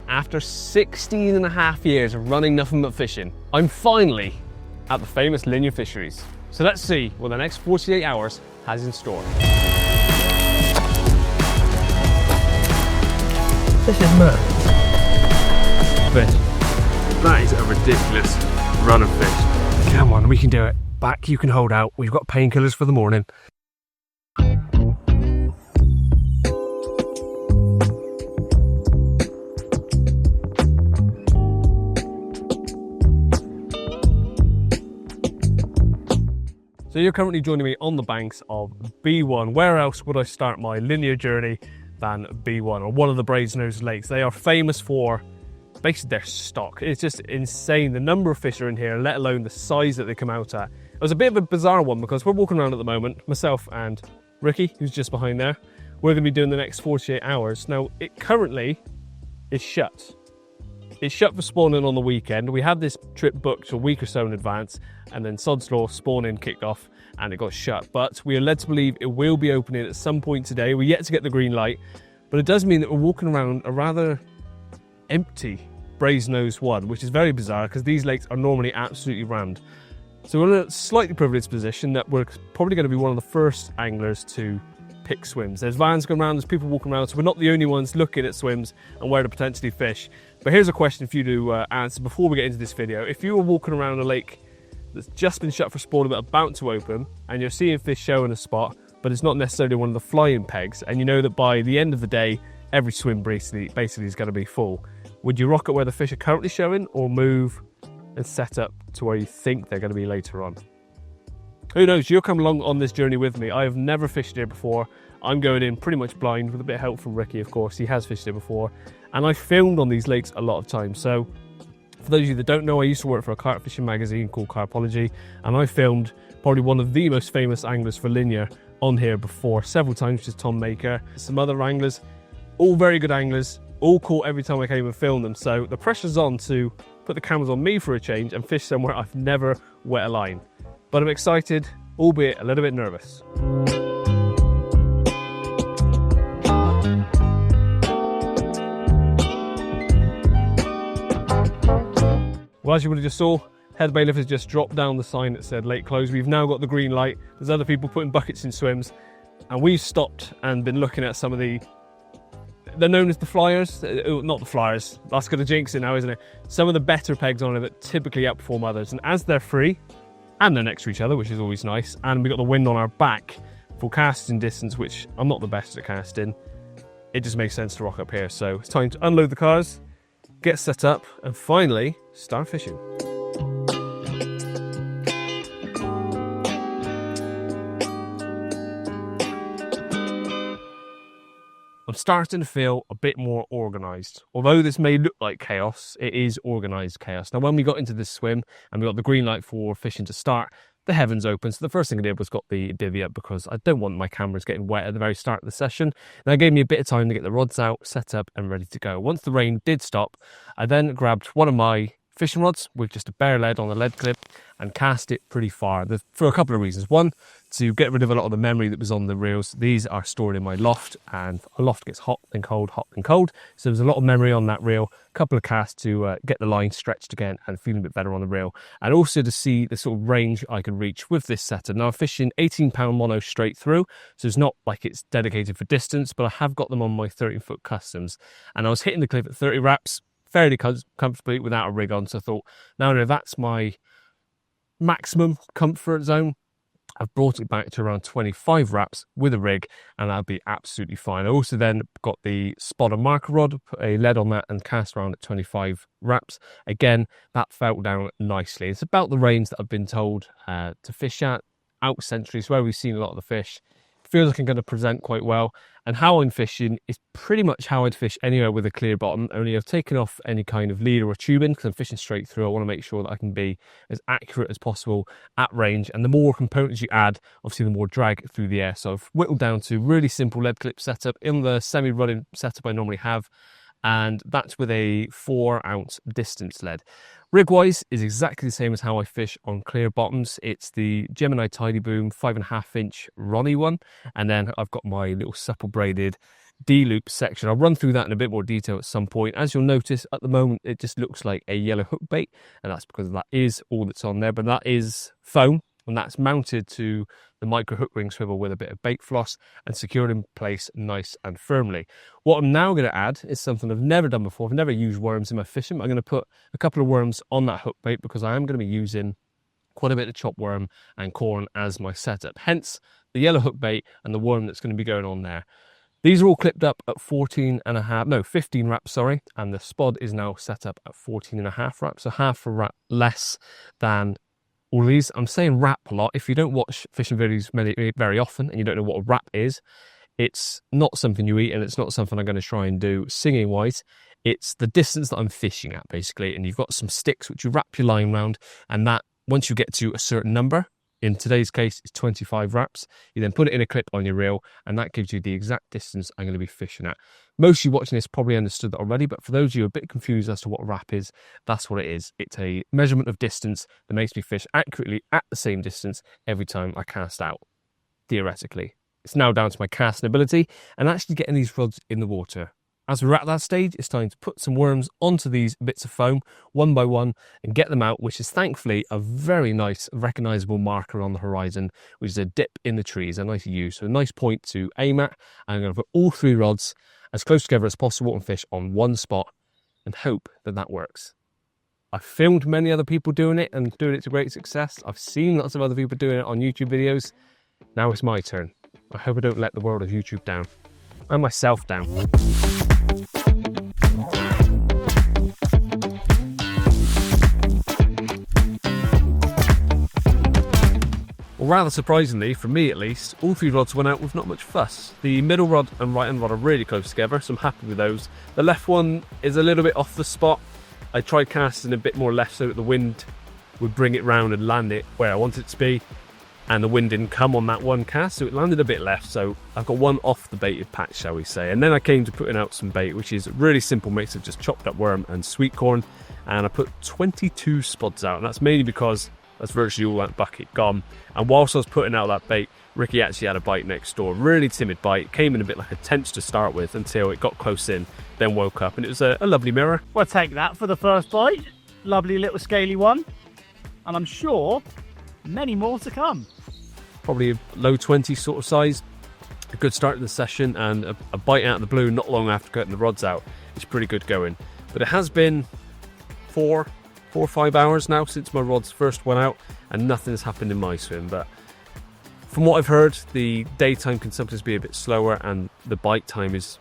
after 16 and a half years of running nothing but fishing, I'm finally at the famous Linear Fisheries. So let's see what the next 48 hours has in store. This is mad. Fish. That is a ridiculous run of fish. Come on, we can do it. Back, you can hold out. We've got painkillers for the morning. So you're currently joining me on the banks of B1. Where else would I start my linear journey than B1, or one of the Brasenose lakes? They are famous for basically their stock. It's just insane the number of fish are in here, let alone the size that they come out at. It was a bit of a bizarre one because we're walking around at the moment, myself and Ricky, who's just behind there. We're going to be doing the next 48 hours. Now, it currently is shut. It's shut for spawning on the weekend. We had this trip booked a week or so in advance, and then Sod's Law spawning kicked off and it got shut. But we are led to believe it will be opening at some point today. We're yet to get the green light, but it does mean that we're walking around a rather empty Brasenose 1, which is very bizarre because these lakes are normally absolutely rammed. So we're in a slightly privileged position that we're probably going to be one of the first anglers to pick swims. There's vans going around, there's people walking around, so we're not the only ones looking at swims and where to potentially fish. But here's a question for you to answer before we get into this video. If you were walking around a lake that's just been shut for spawning but about to open, and you're seeing fish showing a spot, but it's not necessarily one of the flying pegs, and you know that by the end of the day, every swim basically is going to be full, would you rock it where the fish are currently showing, or move and set up to where you think they're going to be later on? Who knows, you'll come along on this journey with me. I have never fished here before. I'm going in pretty much blind with a bit of help from Ricky, of course. He has fished here before. And I filmed on these lakes a lot of times. So for those of you that don't know, I used to work for a carp fishing magazine called Carpology. And I filmed probably one of the most famous anglers for linear on here before several times, which is Tom Maker. Some other anglers, all very good anglers, all caught every time I came and filmed them. So the pressure's on to put the cameras on me for a change and fish somewhere I've never wet a line. But I'm excited, albeit a little bit nervous. Well, as you would have just saw, head bailiff has just dropped down the sign that said lake closed. We've now got the green light. There's other people putting buckets in swims, and we've stopped and been looking at some of they're known as the flyers, not the flyers, that's going to jinx it now, isn't it? Some of the better pegs on it that typically outperform others, and as they're free, and they're next to each other, which is always nice, and we've got the wind on our back for casting distance, which I'm not the best at casting, it just makes sense to rock up here. So it's time to unload the cars, get set up, and finally start fishing. I'm starting to feel a bit more organised. Although this may look like chaos, it is organised chaos. Now, when we got into this swim and we got the green light for fishing to start, the heavens opened. So the first thing I did was got the bivvy up because I don't want my cameras getting wet at the very start of the session. And that gave me a bit of time to get the rods out, set up and ready to go. Once the rain did stop, I then grabbed one of my fishing rods with just a bare lead on the lead clip and cast it pretty far for a couple of reasons. One, to get rid of a lot of the memory that was on the reels. These are stored in my loft, and a loft gets hot and cold, so there's a lot of memory on that reel. A couple of casts to get the line stretched again and feeling a bit better on the reel, and also to see the sort of range I can reach with this setup. Now I'm fishing 18-pound mono straight through, so it's not like it's dedicated for distance, but I have got them on my 13-foot customs, and I was hitting the clip at 30 wraps fairly comfortably without a rig on. So I thought, no, that's my maximum comfort zone. I've brought it back to around 25 wraps with a rig, and that'll be absolutely fine. I also then got the spotter marker rod, put a lead on that and cast around at 25 wraps. Again, that felt down nicely. It's about the range that I've been told to fish at, out century. It's where we've seen a lot of the fish. Feels like I'm going to present quite well, and how I'm fishing is pretty much how I'd fish anywhere with a clear bottom, only I've taken off any kind of leader or tubing because I'm fishing straight through. I want to make sure that I can be as accurate as possible at range, and the more components you add, obviously the more drag through the air. So I've whittled down to really simple lead clip setup in the semi-running setup I normally have, and that's with a 4-ounce distance lead. Rig-wise is exactly the same as how I fish on clear bottoms. It's the Gemini Tidy Boom 5.5-inch Ronnie one, and then I've got my little supple braided D-loop section. I'll run through that in a bit more detail at some point. As you'll notice, at the moment, it just looks like a yellow hook bait, and that's because that is all that's on there, but that is foam, and that's mounted to the micro hook ring swivel with a bit of bait floss and secured in place nice and firmly. What I'm now going to add is something I've never done before. I've never used worms in my fishing. I'm going to put a couple of worms on that hook bait because I am going to be using quite a bit of chopped worm and corn as my setup. Hence the yellow hook bait and the worm that's going to be going on there. These are all clipped up at 15 wraps, sorry, and the spod is now set up at 14.5 wraps, so half a wrap less than all these. I'm saying wrap a lot. If you don't watch fishing videos very often and you don't know what a wrap is, it's not something you eat and it's not something I'm going to try and do singing wise. It's the distance that I'm fishing at, basically, and you've got some sticks which you wrap your line around, and that, once you get to a certain number, in today's case, it's 25 wraps. You then put it in a clip on your reel, and that gives you the exact distance I'm going to be fishing at. Most of you watching this probably understood that already, but for those of you a bit confused as to what a wrap is, that's what it is. It's a measurement of distance that makes me fish accurately at the same distance every time I cast out, theoretically. It's now down to my casting ability and actually getting these rods in the water. As we're at that stage, it's time to put some worms onto these bits of foam, one by one, and get them out, which is thankfully a very nice, recognisable marker on the horizon, which is a dip in the trees, a nice use, so a nice point to aim at. I'm going to put all 3 rods as close together as possible and fish on one spot and hope that that works. I've filmed many other people doing it and doing it to great success. I've seen lots of other people doing it on YouTube videos. Now it's my turn. I hope I don't let the world of YouTube down, and myself down. Well, rather surprisingly, for me at least, all 3 rods went out with not much fuss. The middle rod and right hand rod are really close together, so I'm happy with those. The left one is a little bit off the spot. I tried casting a bit more left so that the wind would bring it round and land it where I want it to be, and the wind didn't come on that one cast, so it landed a bit left, so I've got one off the baited patch, shall we say. And then I came to putting out some bait, which is a really simple mix of just chopped up worm and sweet corn, and I put 22 spods out, and that's mainly because that's virtually all that bucket gone. And whilst I was putting out that bait, Ricky actually had a bite next door, really timid bite, came in a bit like a tench to start with until it got close in, then woke up, and it was a lovely mirror. We'll take that for the first bite. Lovely little scaly one, and I'm sure many more to come. Probably a low 20 sort of size. A good start to the session, and a bite out of the blue not long after cutting the rods out. It's pretty good going. But it has been 4 or 5 hours now since my rods first went out, and nothing's happened in my swim. But from what I've heard, the daytime can sometimes be a bit slower, and the bite time is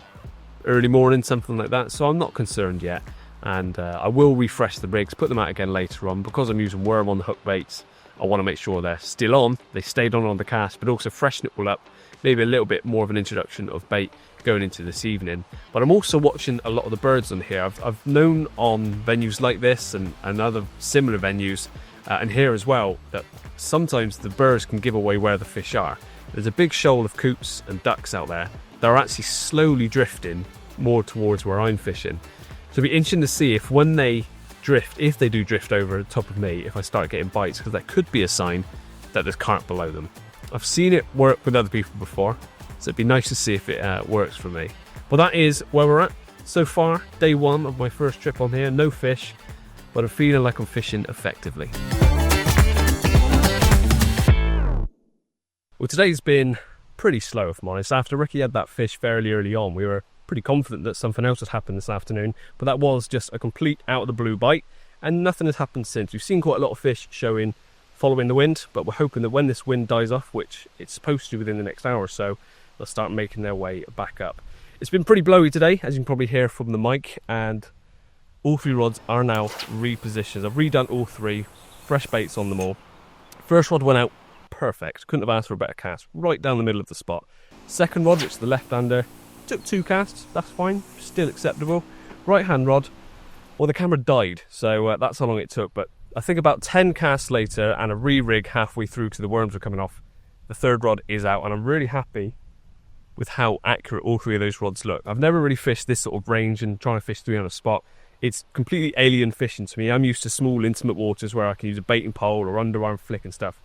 early morning, something like that. So I'm not concerned yet, and I will refresh the rigs, put them out again later on. Because I'm using worm on the hook baits, I want to make sure they're still on, they stayed on the cast, but also freshen it all up. Maybe a little bit more of an introduction of bait going into this evening. But I'm also watching a lot of the birds on here. I've known on venues like this and other similar venues, and here as well, that sometimes the birds can give away where the fish are. There's a big shoal of coots and ducks out there that are actually slowly drifting more towards where I'm fishing. So it'll be interesting to see if when they drift, if they do drift over the top of me, if I start getting bites, because that could be a sign that there's carp below them. I've seen it work with other people before, so it'd be nice to see if it works for me. Well, that is where we're at so far. Day 1 of my first trip on here, no fish, but I'm feeling like I'm fishing effectively. Well, today's been pretty slow, if I'm honest. After Ricky had that fish fairly early on, we were pretty confident that something else had happened this afternoon, but that was just a complete out of the blue bite, and nothing has happened since. We've seen quite a lot of fish showing following the wind, but we're hoping that when this wind dies off, which it's supposed to within the next hour or so, they'll start making their way back up. It's been pretty blowy today, as you can probably hear from the mic, and all 3 rods are now repositioned. I've redone all 3, fresh baits on them all. First rod went out perfect, couldn't have asked for a better cast, right down the middle of the spot. Second rod, which is the left-hander, took 2 casts, that's fine, still acceptable. Right hand rod, well, the camera died, so that's how long it took, but I think about 10 casts later and a re-rig halfway through to the worms were coming off, the 3rd rod is out, and I'm really happy with how accurate all 3 of those rods look. I've never really fished this sort of range and trying to fish 3 on a spot. It's completely alien fishing to me. I'm used to small intimate waters where I can use a baiting pole or underarm flick and stuff.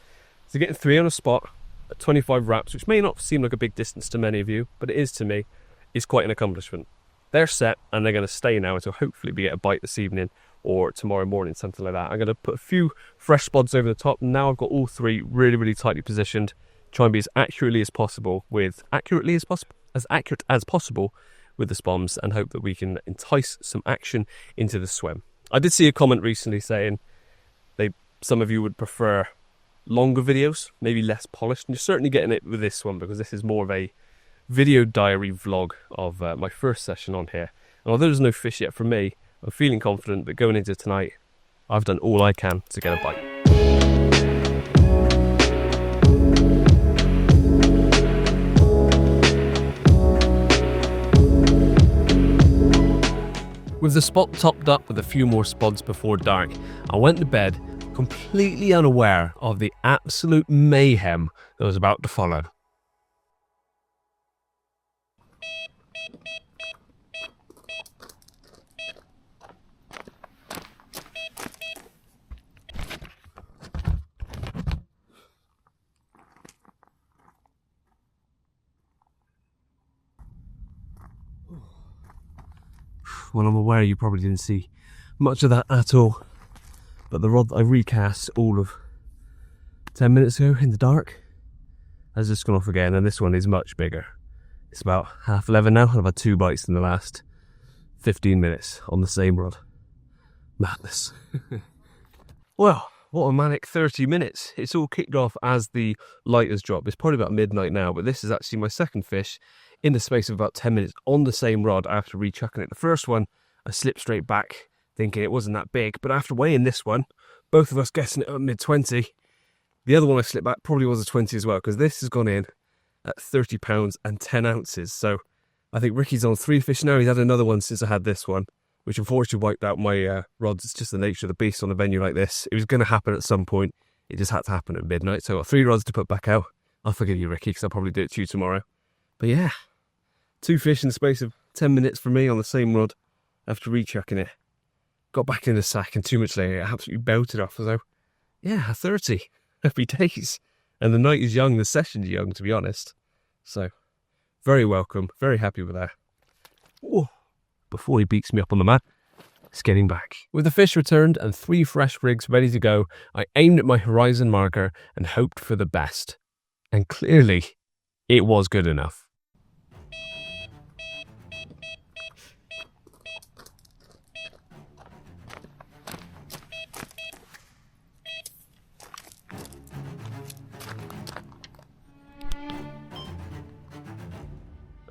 So getting 3 on a spot at 25 wraps, which may not seem like a big distance to many of you, but it is to me, is quite an accomplishment. They're set and they're going to stay now until hopefully we get a bite this evening or tomorrow morning, something like that. I'm going to put a few fresh spods over the top. Now I've got all three really, really tightly positioned. Try and be as accurate as possible with the spoms, and hope that we can entice some action into the swim. I did see a comment recently saying some of you would prefer longer videos, maybe less polished, and you're certainly getting it with this one because this is more of a video diary vlog of my first session on here. And although there's no fish yet from me, I'm feeling confident that going into tonight, I've done all I can to get a bite. With the spot topped up with a few more spods before dark, I went to bed completely unaware of the absolute mayhem that was about to follow. Well, I'm aware you probably didn't see much of that at all, but the rod that I recast all of 10 minutes ago in the dark has just gone off again, and this one is much bigger. It's about 11:30 now, and I've had 2 bites in the last 15 minutes on the same rod. Madness. Well, what a manic 30 minutes. It's all kicked off as the light has dropped. It's probably about midnight now, but this is actually my second fish in the space of about 10 minutes on the same rod after rechucking it. The first one, I slipped straight back thinking it wasn't that big, but after weighing this one, both of us guessing it at mid-20, the other one I slipped back probably was a 20 as well, because this has gone in at 30 pounds and 10 ounces. So I think Ricky's on 3 fish now. He's had another one since I had this one, which unfortunately wiped out my rods. It's just the nature of the beast on a venue like this. It was going to happen at some point. It just had to happen at midnight. So I've got 3 rods to put back out. I'll forgive you, Ricky, because I'll probably do it to you tomorrow. But yeah, 2 fish in the space of 10 minutes for me on the same rod after rechucking it. Got back in the sack, and 2 minutes later, it absolutely belted off. So yeah, 30. Happy days. And the night is young, the session's young, to be honest. So very welcome, very happy with that. Whoa. Before he beats me up on the mat, it's getting back. With the fish returned and 3 fresh rigs ready to go, I aimed at my horizon marker and hoped for the best. And clearly, it was good enough.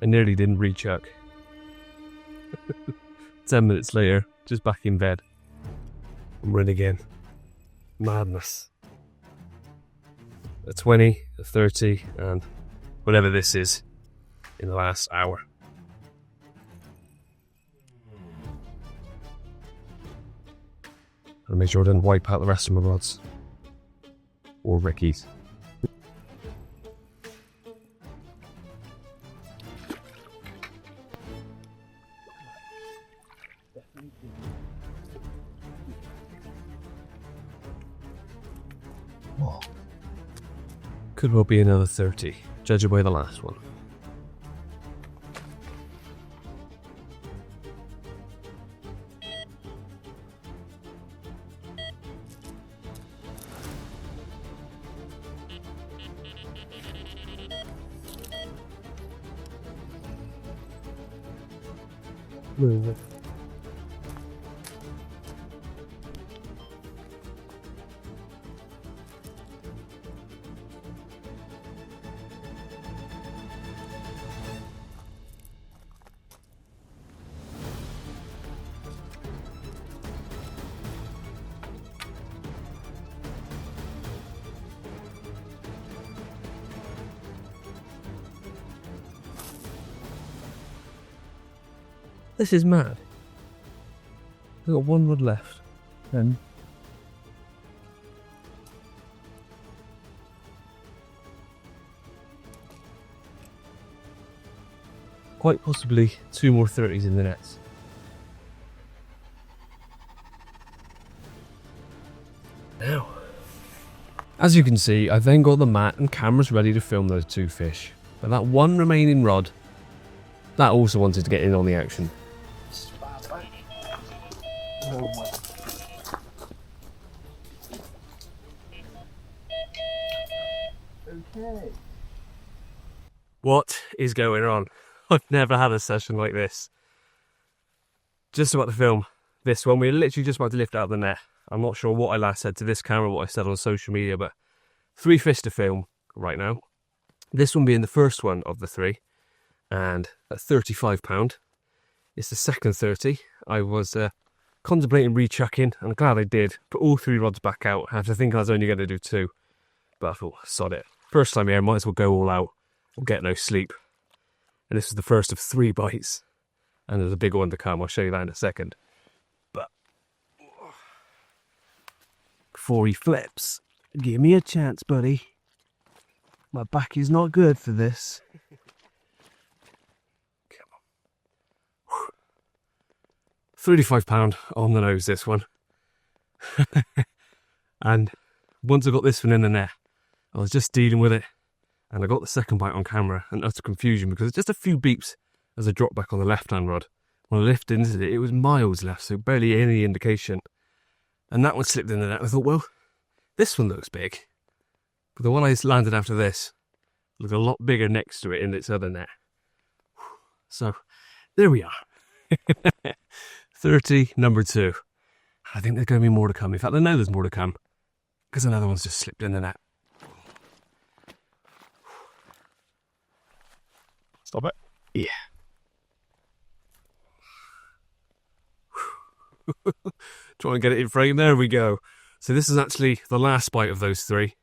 I nearly didn't rechuck. 10 minutes later, just back in bed. I'm running again. Madness. A 20, a 30, and whatever this is in the last hour. I'll make sure I didn't wipe out the rest of my rods. Or Ricky's. Could well be another 30, judging by the last one. This is mad. We've got 1 rod left. And quite possibly 2 more 30s in the nets. Now, as you can see, I then got the mat and cameras ready to film those 2 fish. But that 1 remaining rod that also wanted to get in on the action. Okay. What is going on? I've never had a session like this. Just about to film this one. We're literally just about to lift out of the net. I'm not sure what I last said to this camera, what I said on social media, but 3 fish to film right now. This one being the first one of the 3, and at £35. It's the second 30. I was contemplating rechucking, and I'm glad I did. Put all 3 rods back out after thinking I was only going to do 2. But I thought, sod it. First time here, might as well go all out or get no sleep. And this is the first of 3 bites. And there's a bigger one to come. I'll show you that in a second. But before he flips, give me a chance, buddy. My back is not good for this. Come on. £35 on the nose, this one. And once I got this one in the net, I was just dealing with it. And I got the second bite on camera and utter confusion because it's just a few beeps as I dropped back on the left-hand rod. When I lifted into it, it was miles left, so barely any indication. And that one slipped in the net. I thought, well, this one looks big. But the one I landed after this looked a lot bigger next to it in its other net. So, there we are. 30, number 2. I think there's going to be more to come. In fact, I know there's more to come. Because another one's just slipped in the net. Stop it. Yeah. Try and get it in frame. There we go. So this is actually the last bite of those 3.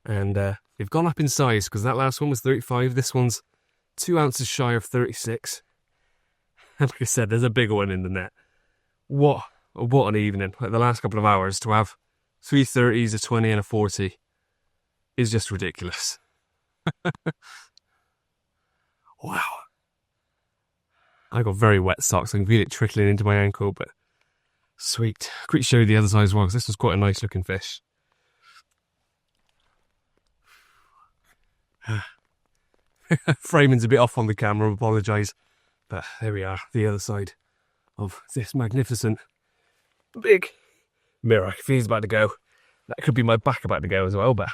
And they've gone up in size because that last one was 35. This one's 2 ounces shy of 36. And like I said, there's a bigger one in the net. What an evening. Like the last couple of hours to have 3 30s, a 20 and a 40 is just ridiculous. Wow. I got very wet socks. I can feel it trickling into my ankle, but sweet. Quick show you the other side as well, because this was quite a nice looking fish. Framing's a bit off on the camera, I apologise. But there we are, the other side of this magnificent big mirror. If he's about to go, that could be my back about to go as well, but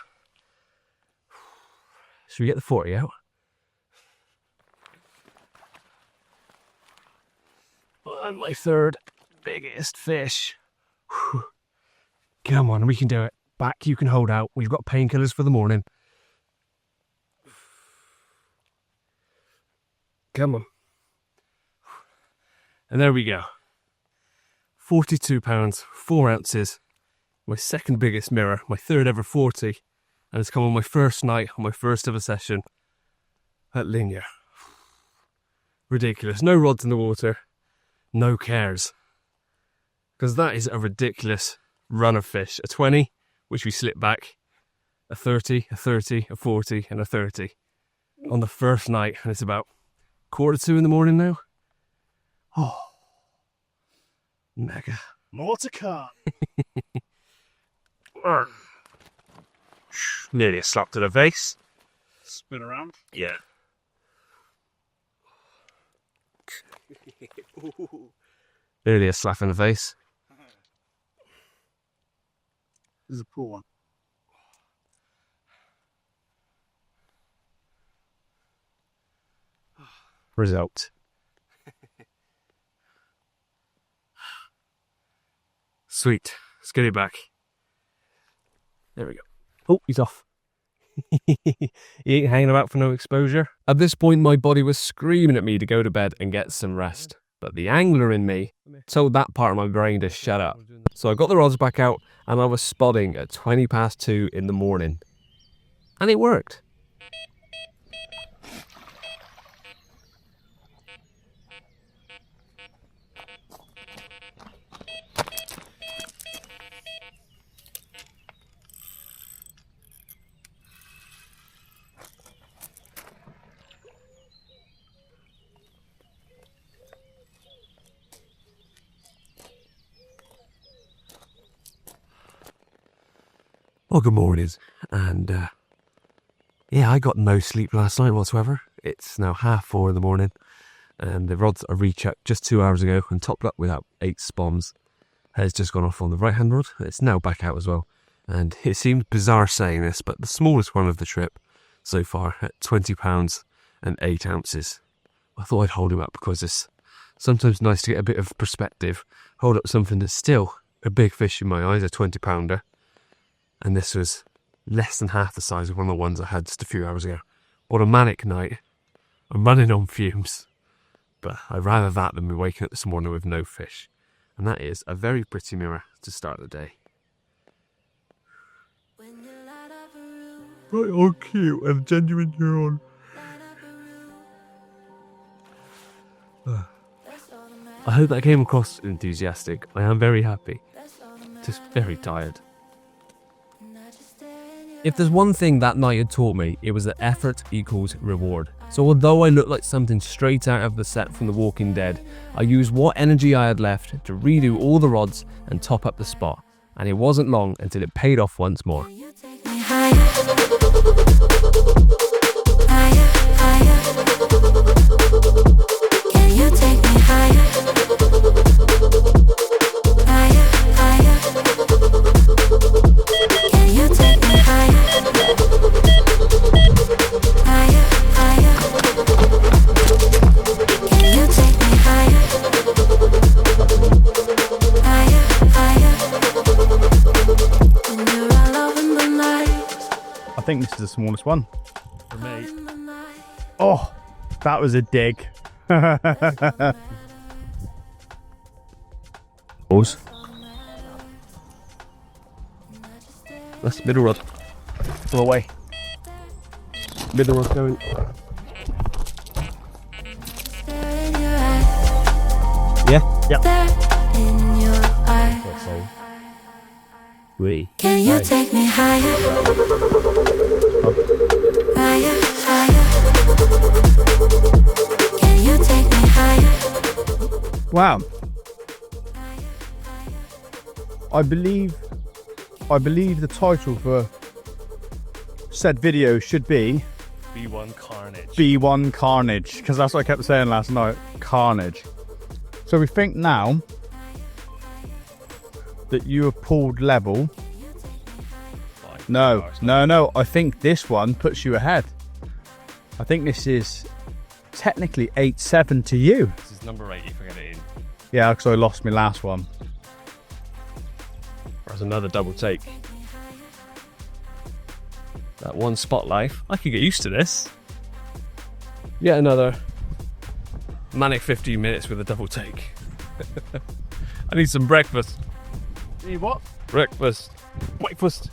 should we get the 40 out? And my 3rd biggest fish. Whew. Come on, we can do it. Back, you can hold out. We've got painkillers for the morning. Come on. And there we go. £42, 4 ounces. My 2nd biggest mirror, my 3rd ever 40. And it's come on my first night, on my first ever session at Linear. Ridiculous. No rods in the water. No cares. Because that is a ridiculous run of fish. A 20, which we slip back. A 30, a 30, a 40, and a 30. On the first night. And it's about 1:45 in the morning now. Oh. Mega. More to come. Nearly a slap to the face. Spin around. Yeah. Nearly a slap in the face. This is a poor one. Result. Sweet. Let's get it back. There we go. Oh, he's off. He ain't hanging about for no exposure. At this point, my body was screaming at me to go to bed and get some rest. But the angler in me told that part of my brain to shut up. So I got the rods back out and I was spotting at 2:20 in the morning. And it worked. Well, good morning, and yeah, I got no sleep last night whatsoever. It's now 4:30 in the morning, and the rods I rechecked just 2 hours ago and topped up with about 8 spoms. Has just gone off on the right hand rod. It's now back out as well, and it seems bizarre saying this, but the smallest one of the trip so far at £20 and 8 ounces. I thought I'd hold him up because it's sometimes nice to get a bit of perspective. Hold up something that's still a big fish in my eyes, a 20-pounder, and this was less than half the size of one of the ones I had just a few hours ago. What a manic night. I'm running on fumes, but I'd rather that than be waking up this morning with no fish. And that is a very pretty mirror to start the day. Right on cute and genuine huron. I hope that came across enthusiastic. I am very happy. Just very tired. If there's one thing that night had taught me, it was that effort equals reward. So although I looked like something straight out of the set from The Walking Dead, I used what energy I had left to redo all the rods and top up the spot. And it wasn't long until it paid off once more. I think this is the smallest one. For me. Oh, that was a dig. Pause. That's middle rod. Go away. Middle rod going. Yeah? Yep. Wee. Can you take me higher? Higher, higher. Can you take me higher? Wow. I believe the title for said video should be B1 Carnage. B1 Carnage, because that's what I kept saying last night. Carnage. So we think now that you have pulled level. No. I think this one puts you ahead. I think this is technically 8-7 to you. This is number 8 if I get it in. Yeah, because I lost my last one. There's another double take. That one spot life. I could get used to this. Yet another manic 15 minutes with a double take. I need some breakfast. Need what? Breakfast. Breakfast.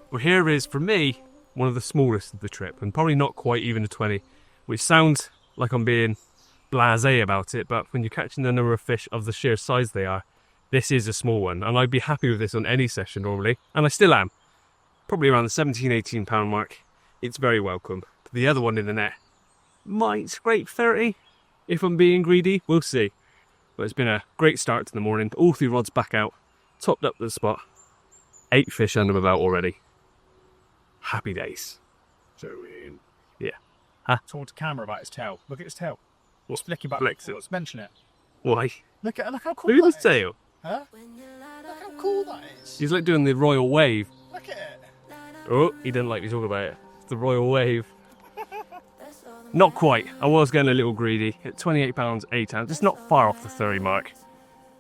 Well, here is, for me, one of the smallest of the trip, and probably not quite even a 20, which sounds like I'm being blasé about it, but when you're catching the number of fish of the sheer size they are, this is a small one, and I'd be happy with this on any session normally, and I still am. Probably around the 17-18 pound mark. It's very welcome. The other one in the net might scrape 30 if I'm being greedy, we'll see. But it's been a great start to the morning. All 3 rods back out, topped up the spot. 8 fish under my belt already. Happy days. So Yeah. towards the camera about his tail. Look at his tail. What? Flicking back. Flicks it. Let's mention it. Why? Look how cool Look at that his is. tail. Huh? Look how cool that is. He's like doing the royal wave. Look at it. Oh, he didn't like me talking about it. It's the royal wave. Not quite. I was getting a little greedy. At £28, 8 ounces. It's not far off the 30 mark.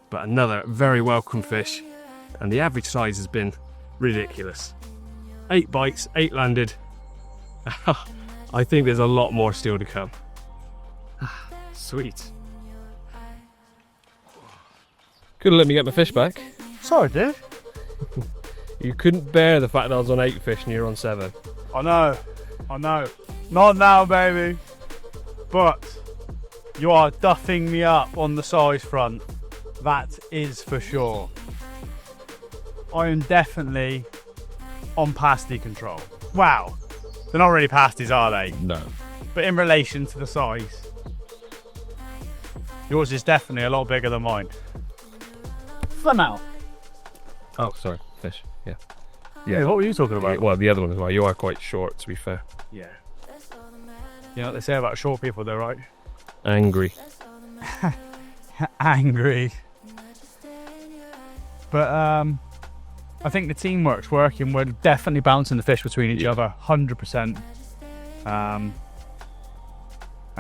But another very welcome fish. And the average size has been ridiculous. 8 bites, 8 landed. I think there's a lot more still to come. Sweet. Couldn't let me get my fish back. Sorry, dude. You couldn't bear the fact that I was on 8 fish and you're on 7. I know. Not now, baby. But you are duffing me up on the size front. That is for sure. I am definitely on pasty control. Wow. They're not really pasties, are they? No. But in relation to the size, yours is definitely a lot bigger than mine. For now. Oh, sorry. Fish. Yeah. Yeah, what were you talking about? Well, the other one as well. You are quite short, to be fair. Yeah. You know what they say about short people, though, right? Angry. Angry. But I think the teamwork's working. We're definitely bouncing the fish between each other, 100%. And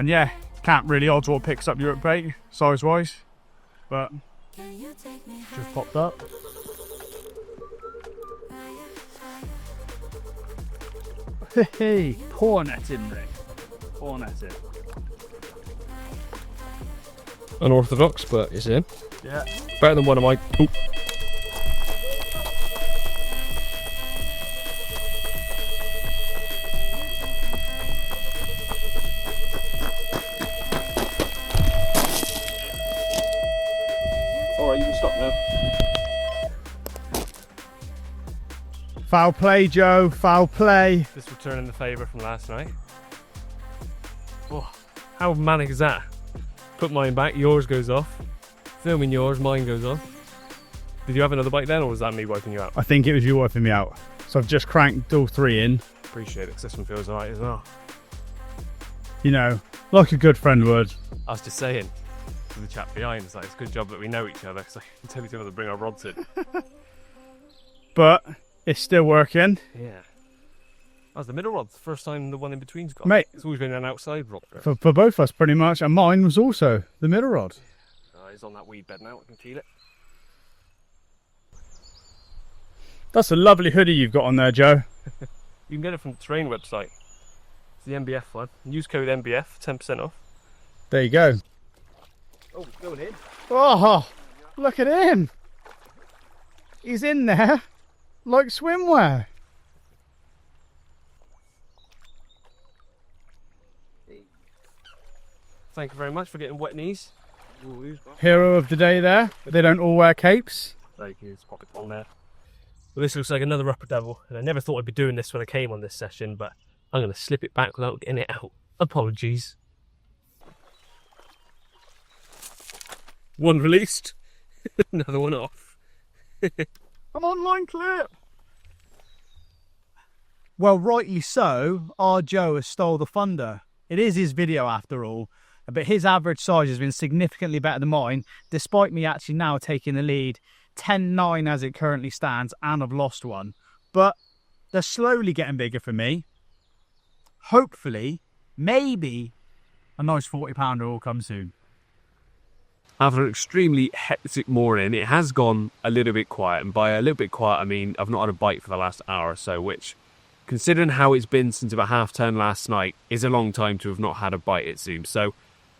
yeah, can't really odds what picks up Europe bait size-wise, but just popped up. Hey, poor netting, Rick. Poor netting. Unorthodox, but it's in. Yeah. Better than one of my. Ooh. Alright, you can stop now. Foul play, Joe. Foul play. Just returning the favour from last night. Oh, how manic is that? Put mine back, yours goes off. Filming yours, mine goes on. Did you have another bite then, or was that me wiping you out? I think it was you wiping me out. So I've just cranked all three in. Appreciate it, because this one feels alright as well. You know, like a good friend would. I was just saying to the chap behind, it's a good job that we know each other, because I can tell each other to bring our rods in. But it's still working. Yeah. That was the middle rod, the first time the one in between's gone. Mate. It's always been an outside rod. For both of us, pretty much. And mine was also the middle rod. It's on that weed bed now, I can feel it. That's a lovely hoodie you've got on there, Joe. You can get it from the Terrain website. It's the MBF one. Use code MBF, 10% off. There you go. Oh, it's going in. Oh, look at him. He's in there like swimwear. Thank you very much for getting wet knees. Hero of the day there. They don't all wear capes. Thank you, just pop it on there. Well, this looks like another upper devil, and I never thought I'd be doing this when I came on this session, but I'm going to slip it back without getting it out. Apologies. One released, another one off. Come on, line clip. Well, rightly so, our Joe has stole the thunder. It is his video after all, but his average size has been significantly better than mine, despite me actually now taking the lead 10-9 as it currently stands, and I've lost one. But they're slowly getting bigger for me. Hopefully, maybe a nice 40-pounder will come soon. After an extremely hectic morning, it has gone a little bit quiet, and by a little bit quiet I mean I've not had a bite for the last hour or so, which, considering how it's been since about 10:30 last night, is a long time to have not had a bite, it seems. So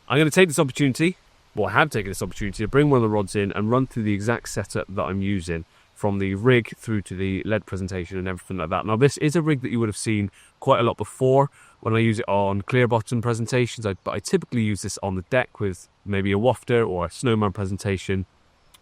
I'm going to take this opportunity, well, I have taken this opportunity to bring one of the rods in and run through the exact setup that I'm using, from the rig through to the lead presentation and everything like that. Now, this is a rig that you would have seen quite a lot before when I use it on clear bottom presentations, but I typically use this on the deck with maybe a wafter or a snowman presentation.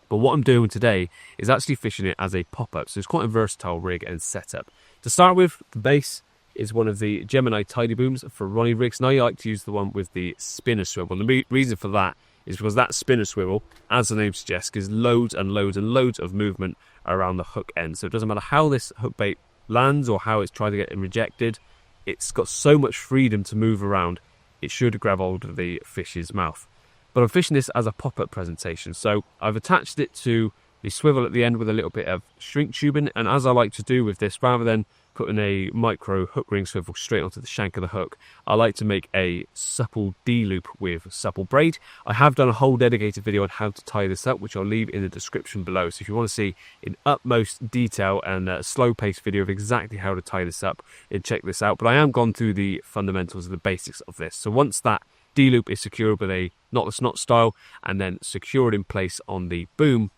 But what I'm doing today is actually fishing it as a pop-up, so it's quite a versatile rig and setup. To start with, the base is one of the Gemini Tidy Booms for Ronnie rigs. Now, I like to use the one with the spinner swivel. And the reason for that is because that spinner swivel, as the name suggests, gives loads and loads and loads of movement around the hook end. So it doesn't matter how this hook bait lands or how it's tried to get rejected, it's got so much freedom to move around, it should grab hold of the fish's mouth. But I'm fishing this as a pop-up presentation, so I've attached it to the swivel at the end with a little bit of shrink tubing, and as I like to do with this, rather than putting a micro hook ring swivel straight onto the shank of the hook, I like to make a supple D-loop with supple braid. I have done a whole dedicated video on how to tie this up, which I'll leave in the description below. So if you want to see in utmost detail and a slow-paced video of exactly how to tie this up, then check this out. But I am gone through the fundamentals of the basics of this. So once that D-loop is secured with a knotless knot style and then secured in place on the boom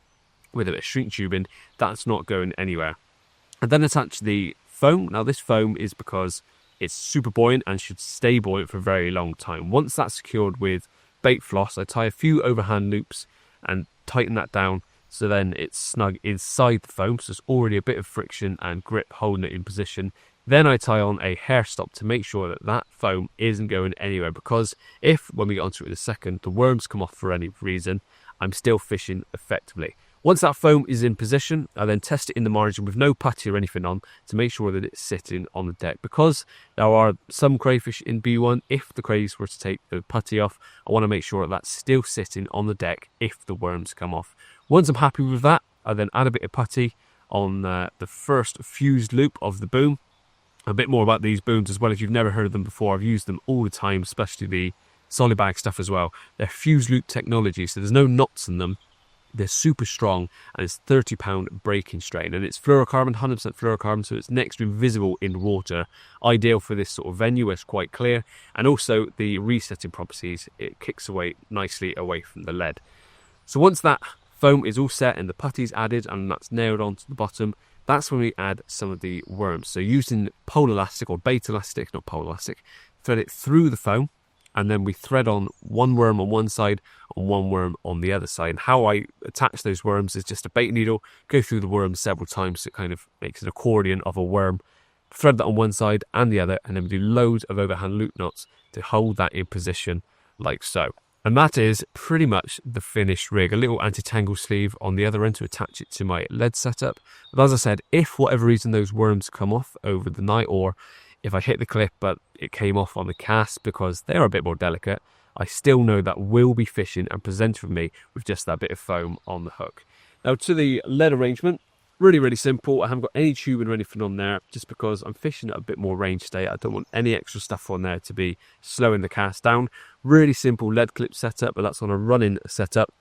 with a bit of shrink tubing, that's not going anywhere. And then attach the foam. Now, this foam is because it's super buoyant and should stay buoyant for a very long time. Once that's secured with bait floss, I tie a few overhand loops and tighten that down so then it's snug inside the foam, so there's already a bit of friction and grip holding it in position. Then I tie on a hair stop to make sure that that foam isn't going anywhere, because if, when we get onto it in a second, the worms come off for any reason, I'm still fishing effectively. Once that foam is in position, I then test it in the margin with no putty or anything on to make sure that it's sitting on the deck. Because there are some crayfish in B1, if the crays were to take the putty off, I want to make sure that that's still sitting on the deck if the worms come off. Once I'm happy with that, I then add a bit of putty on the first fused loop of the boom. A bit more about these booms as well. If you've never heard of them before, I've used them all the time, especially the solid bag stuff as well. They're fused loop technology, so there's no knots in them. They're super strong, and it's 30-pound breaking strain, and it's fluorocarbon, 100% fluorocarbon, so it's next to invisible in water. Ideal for this sort of venue where it's quite clear, and also the resetting properties, it kicks away nicely away from the lead. So once that foam is all set and the putty's added and that's nailed onto the bottom, that's when we add some of the worms. So using pole elastic or bait elastic, not pole elastic, thread it through the foam, and then we thread on one worm on one side and one worm on the other side. And how I attach those worms is just a bait needle, go through the worm several times so it kind of makes an accordion of a worm, thread that on one side and the other, and then we do loads of overhand loop knots to hold that in position like so. And that is pretty much the finished rig. A little anti-tangle sleeve on the other end to attach it to my lead setup. But as I said, if for whatever reason those worms come off over the night, or if I hit the clip but it came off on the cast because they're a bit more delicate, I still know that will be fishing and presented with me with just that bit of foam on the hook. Now to the lead arrangement, really simple. I haven't got any tubing or anything on there just because I'm fishing at a bit more range today. I don't want any extra stuff on there to be slowing the cast down. Really simple lead clip setup, but that's on a running setup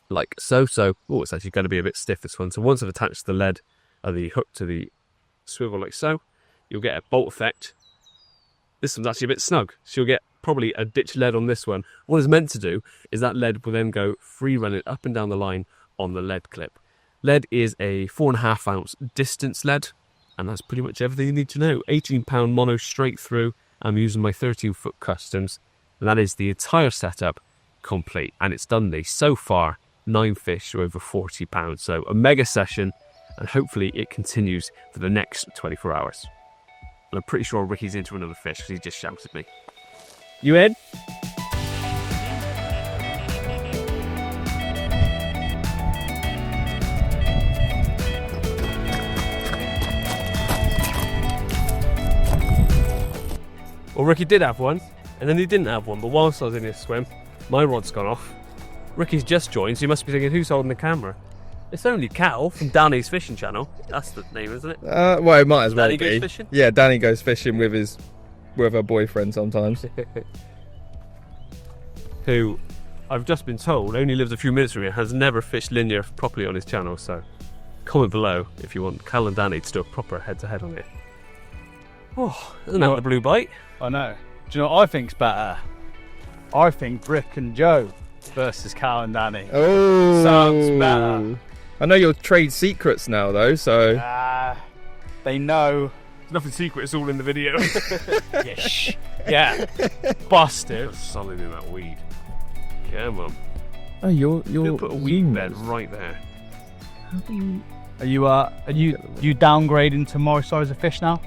like so. Oh, it's actually going to be a bit stiff, this one. So once I've attached the lead or the hook to the swivel like so, you'll get a bolt effect. This one's actually a bit snug, so you'll get probably a ditch lead on this one. What it's meant to do is that lead will then go free running up and down the line on the lead clip. Lead is a 4.5 ounce distance lead, and that's pretty much everything you need to know. 18-pound mono straight through. I'm using my 13-foot customs, and that is the entire setup complete. And it's done me so far 9 fish or over 40 pounds. So a mega session, and hopefully it continues for the next 24 hours. And I'm pretty sure Ricky's into another fish because he just shouted at me. You in? Well, Ricky did have one, and then he didn't have one, but whilst I was in his swim, my rod's gone off. Ricky's just joined, so you must be thinking, who's holding the camera? It's only Cal from Danny's Fishing Channel. That's the name, isn't it? Well, it might as well be. Danny goes fishing? Yeah, Danny goes fishing with her boyfriend sometimes. Who, I've just been told, only lives a few minutes from here, has never fished linear properly on his channel, so comment below if you want Cal and Danny to do a proper head-to-head on it. Oh, isn't that the blue bite? I know. Do you know what I think's better? I think Rick and Joe versus Cal and Danny. Oh, sounds better. I know your trade secrets now, though, so they know. There's nothing secret, it's all in the video. Yeah. Busted. Solid in that weed. Come on. Oh, you're put a weed bed right there. How do you? Are you downgrading to my size of fish now?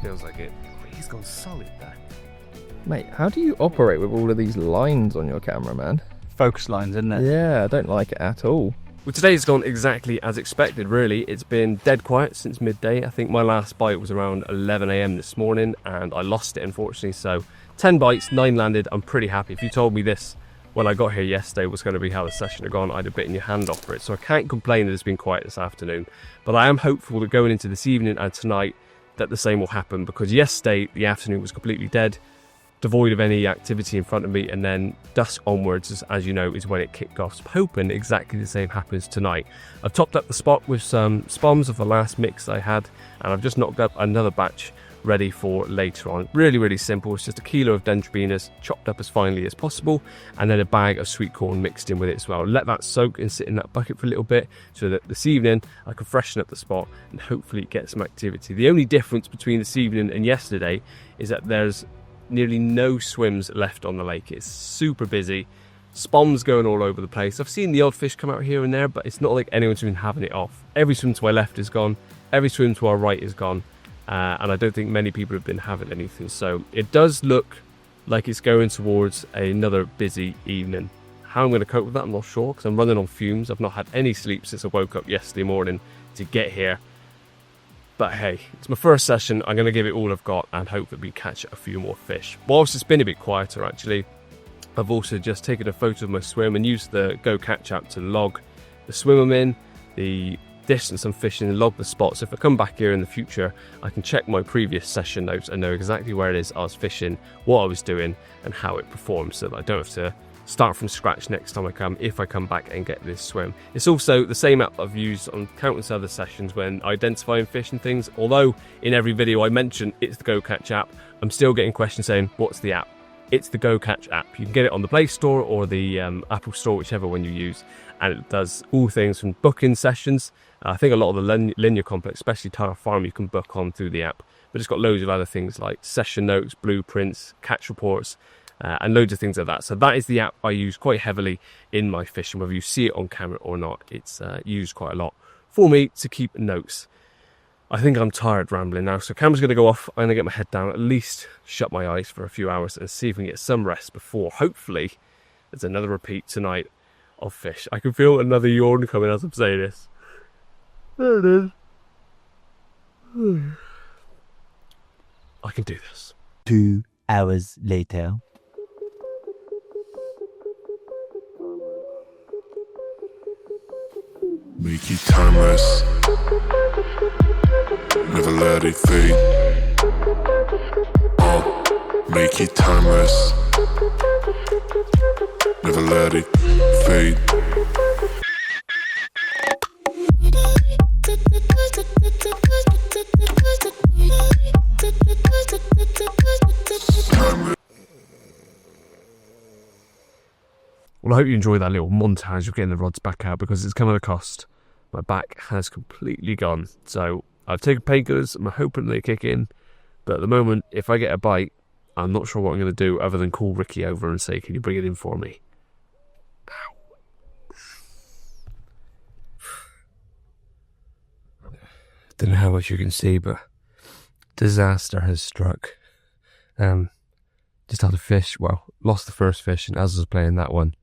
Feels like it. Oh, he's gone solid there. Mate, how do you operate with all of these lines on your camera, man? Focus lines, isn't it? Yeah, I don't like it at all. Well, today's gone exactly as expected, really. It's been dead quiet since midday. I think my last bite was around 11 AM this morning, and I lost it, unfortunately. So 10 bites, 9 landed. I'm pretty happy. If you told me this when I got here yesterday was going to be how the session had gone, I'd have bitten your hand off for it. So I can't complain that it's been quiet this afternoon. But I am hopeful that going into this evening and tonight that the same will happen, because yesterday the afternoon was completely dead, devoid of any activity in front of me, and then dusk onwards, as you know, is when it kicked off. So I'm hoping exactly the same happens tonight. I've topped up the spot with some spoms of the last mix I had, and I've just knocked up another batch ready for later on. Really simple. It's just a kilo of dendrobenas chopped up as finely as possible, and then a bag of sweet corn mixed in with it as well. Let that soak and sit in that bucket for a little bit so that this evening I can freshen up the spot and hopefully get some activity. The only difference between this evening and yesterday is that there's nearly no swims left on the lake. It's super busy. Spoms going all over the place. I've seen the odd fish come out here and there, but it's not like anyone's been having it off. Every swim to our left is gone. Every swim to our right is gone. And I don't think many people have been having anything. So it does look like it's going towards another busy evening. How I'm going to cope with that, I'm not sure, because I'm running on fumes. I've not had any sleep since I woke up yesterday morning to get here. But hey, it's my first session. I'm going to give it all I've got and hope that we catch a few more fish. Whilst it's been a bit quieter, actually, I've also just taken a photo of my swim and used the Go Catch app to log the swim I'm in, the distance I'm fishing, and log the spot. So if I come back here in the future, I can check my previous session notes and know exactly where it is I was fishing, what I was doing, and how it performed, so that I don't have to start from scratch next time I come, if I come back and get this swim. It's also the same app I've used on countless other sessions when identifying fish and things. Although in every video I mention it's the Go Catch app, I'm still getting questions saying, what's the app? It's the Go Catch app. You can get it on the Play Store or the Apple Store, whichever one you use, and it does all things from booking sessions. I think a lot of the linear complex, especially Tower Farm, you can book on through the app, but it's got loads of other things like session notes, blueprints, catch reports, and loads of things like that. So that is the app I use quite heavily in my fishing, whether you see it on camera or not. It's used quite a lot for me to keep notes. I think I'm tired rambling now, so camera's going to go off. I'm going to get my head down, at least shut my eyes for a few hours and see if we can get some rest before, hopefully, there's another repeat tonight of fish. I can feel another yawn coming as I'm saying this. There it is. I can do this. 2 hours later. Make it timeless. Never let it fade. Make it timeless. Never let it fade. Well, I hope you enjoy that little montage of getting the rods back out, because it's come at a cost. My back has completely gone. So I've taken painkillers. I'm hoping they kick in. But at the moment, if I get a bite, I'm not sure what I'm going to do other than call Ricky over and say, can you bring it in for me? Don't know how much you can see, but disaster has struck. Just had a fish, well, lost the first fish, and as I was playing that one,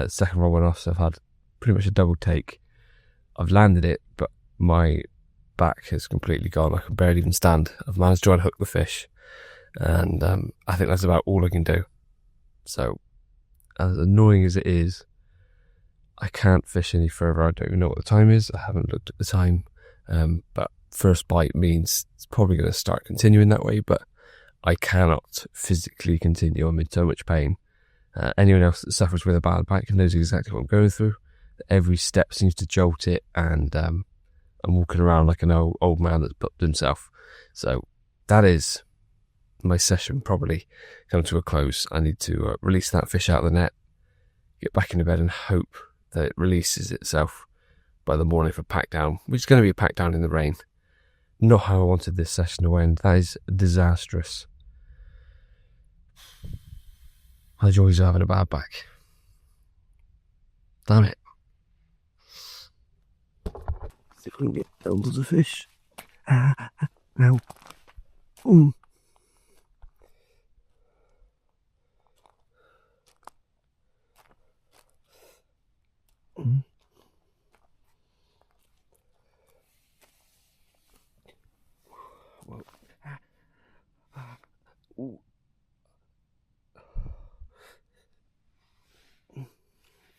second rod went off, so I've had pretty much a double take. I've landed it, but my back has completely gone. I can barely even stand. I've managed to unhook the fish, and I think that's about all I can do. So, as annoying as it is, I can't fish any further. I don't even know what the time is. I haven't looked at the time, but first bite means it's probably going to start continuing that way, but I cannot physically continue. I'm in so much pain. Anyone else that suffers with a bad back knows exactly what I'm going through. Every step seems to jolt it, and I'm walking around like an old man that's popped himself. So that is my session probably come to a close. I need to release that fish out of the net, get back into bed, and hope that it releases itself by the morning for pack down, which is going to be a pack down in the rain. Not how I wanted this session to end. That is disastrous. The joys of having a bad back. Damn it. See if we can get bundles of fish. No.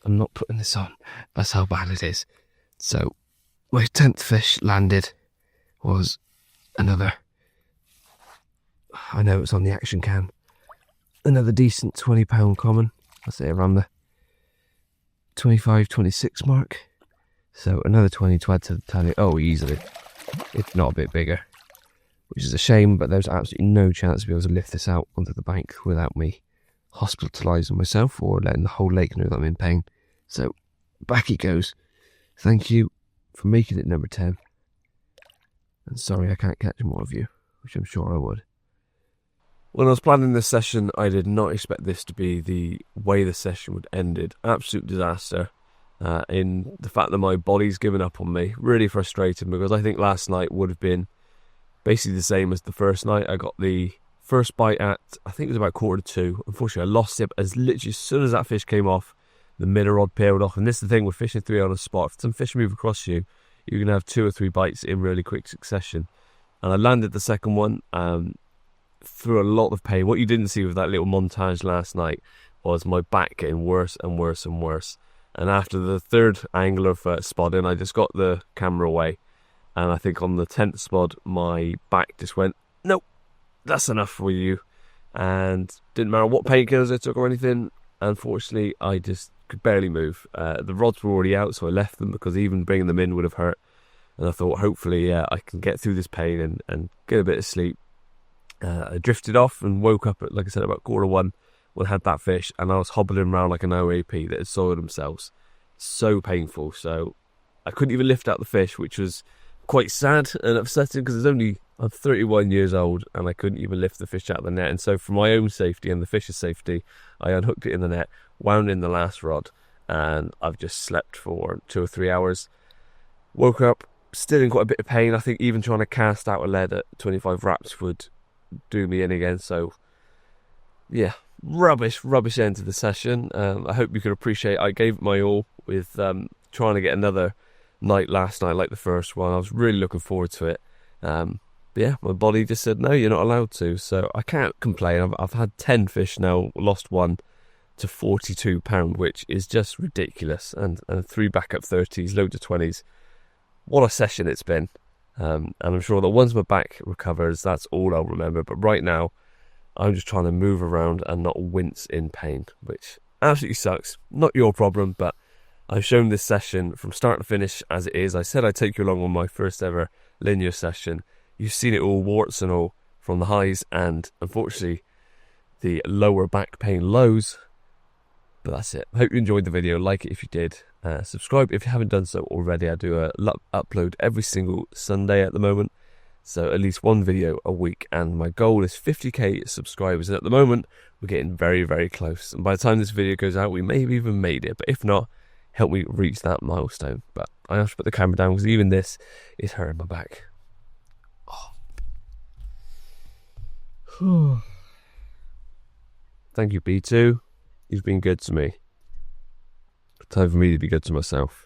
I'm not putting this on. That's how bad it is. So, my 10th fish landed was another, I know it's on the action cam, another decent £20 common. I'll say around the 25, 26 mark. So another 20 to add to the tally. Oh, easily. If not a bit bigger. Which is a shame, but there's absolutely no chance to be able to lift this out onto the bank without me hospitalising myself or letting the whole lake know that I'm in pain. So, back it goes. Thank you for making it number 10. And sorry I can't catch more of you, which I'm sure I would. When I was planning this session, I did not expect this to be the way the session would ended. Absolute disaster. In the fact that my body's given up on me. Really frustrating, because I think last night would have been basically the same as the first night. I got the first bite at, I think it was about 1:45. Unfortunately, I lost it as literally as soon as that fish came off. the minnow rod peeled off. And this is the thing with fishing 3 on a spot. If some fish move across you, you're going to have 2 or 3 bites in really quick succession. And I landed the second one through a lot of pain. What you didn't see with that little montage last night was my back getting worse and worse and worse. And after the 3rd angle of spodding, I just got the camera away. And I think on the 10th spot, my back just went, nope, that's enough for you. And didn't matter what painkillers I took or anything. Unfortunately, I just could barely move. The rods were already out, so I left them because even bringing them in would have hurt. And I thought, hopefully, I can get through this pain and get a bit of sleep. I drifted off and woke up at, like I said, about 1:15 when I had that fish. And I was hobbling around like an OAP that had soiled themselves. So painful. So I couldn't even lift out the fish, which was quite sad and upsetting because I'm 31 years old and I couldn't even lift the fish out of the net. And so for my own safety and the fish's safety, I unhooked it in the net, wound in the last rod, and I've just slept for 2 or 3 hours. Woke up still in quite a bit of pain. I think even trying to cast out a lead at 25 wraps would do me in again. So yeah, rubbish end to the session. I hope you can appreciate I gave it my all with trying to get another night last night like the first one. I was really looking forward to it. But yeah, my body just said no, you're not allowed to. So I can't complain. I've had 10 fish now, lost 1 to £42, which is just ridiculous. And 3 backup 30s, loads of 20s. What a session it's been. And I'm sure that once my back recovers, that's all I'll remember. But right now, I'm just trying to move around and not wince in pain, which absolutely sucks. Not your problem, but I've shown this session from start to finish as it is. I said I'd take you along on my first ever linear session. You've seen it all, warts and all, from the highs and, unfortunately, the lower back pain lows. But that's it. I hope you enjoyed the video. Like it if you did. Subscribe if you haven't done so already. I do a upload every single Sunday at the moment. So at least 1 video a week. And my goal is 50k subscribers. And at the moment, we're getting very, very close. And by the time this video goes out, we may have even made it. But if not, help me reach that milestone. But I have to put the camera down because even this is hurting my back. Oh. Thank you, B2. You've been good to me. Time for me to be good to myself.